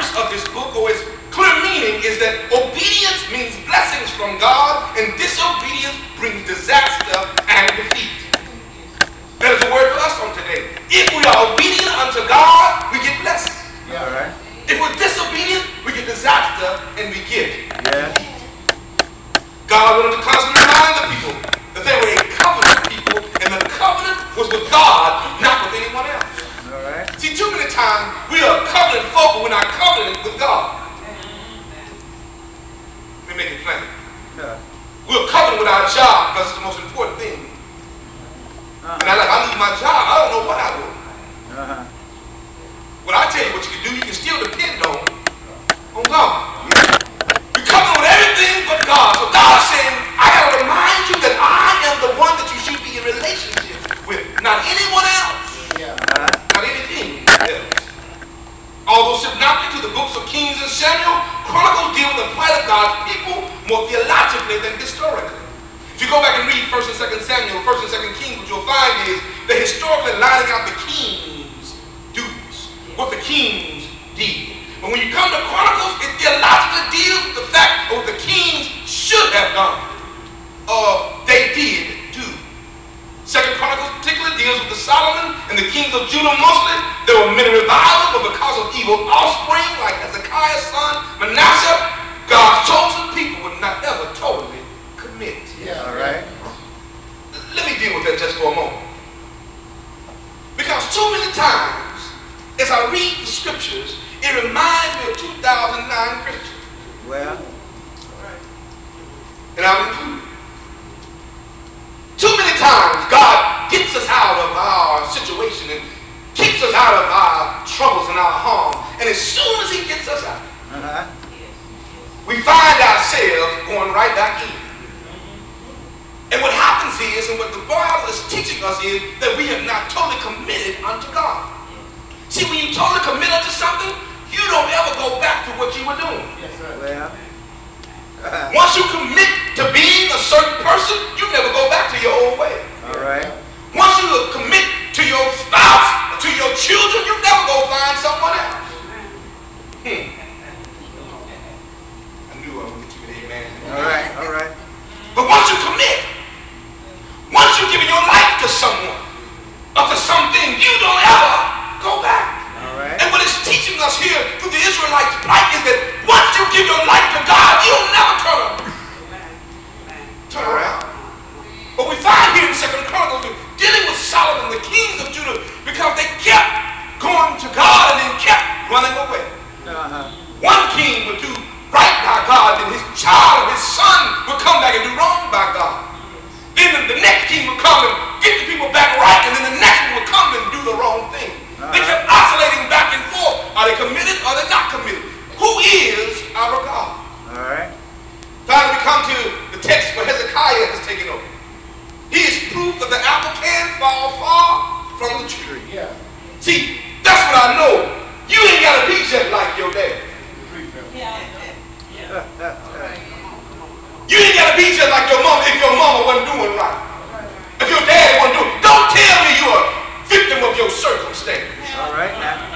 purpose of this book, or its clear meaning, is that obedience means blessings from God, and disobedience brings disaster and defeat. That is a word for us on today. If we are obedient unto God, we get blessings. Yeah, right. If we're disobedient, we get disaster and we get defeat. God wanted to constantly remind the people that they were a covenant people, and the covenant was with God, not with anyone else. All right. See, too many times we are covenant folk, but we're not covenant with God. Let me make it plain. Yeah. We're covenant with our job because it's the most important thing. And I lose my job, I don't know what I will. Well, I tell you what you can do, you can still depend on God. You're covenant with everything but God. So God's saying, I got to remind you that I am the one that you should be in relationship with, not anyone else. Not anything else. Although synoptic to the books of Kings and Samuel, Chronicles deal with the plight of God's people more theologically than historically. If you go back and read 1st and 2nd Samuel, 1st and 2nd Kings, what you'll find is they're historically lining out the king's duties, what the kings did. But when you come to Chronicles, it theologically deals with the fact of what the kings should have done, or they did do. 2nd Chronicles particularly deals with the Solomon and the kings of Judah mostly. There were many revivals, but because of evil offspring, like Hezekiah's son, Manasseh, God's chosen people would not ever totally commit. All right. Let me deal with that just for a moment. Because too many times, as I read the scriptures, it reminds me of 2009 Christians. Well. And I'm included. Too many times, God gets us out of our situation and keeps us out of our troubles and our harm. And as soon as he gets us out, we find ourselves going right back in. And what happens is, and what the Bible is teaching us is, that we have not totally committed unto God. See, when you totally commit unto something, you don't ever go back to what you were doing. Yes, sir. Well. Once you commit to being a certain person, you never go back to your old way. All right. Once you commit to your spouse, to your children, you never go find someone else. I knew I would get you an amen. All right, all right. But once you commit, once you've given your life to someone or to something, you don't ever go back. All right. And what it's teaching us here through the Israelites' plight is that once you give your life to God, you'll never turn around. But we find here in 2nd Chronicles, dealing with Solomon, the kings of Judah, because they kept going to God and then kept running away. One king would do right by God, and his child, his son, would come back and do wrong by God. Then the next king would come and get the people back right, and then the next one would come and do the wrong thing. They kept oscillating back and forth. Are they committed or are they not committed? Who is our God? All right. Finally, we come to the text where Hezekiah has taken over. He is proof that the apple can fall far from the tree. Yeah. See, that's what I know. You ain't got to be just like your dad. You ain't got to be just like your mama if your mama wasn't doing right. If your dad wasn't doing, don't tell me you're a victim of your circumstance. All right now.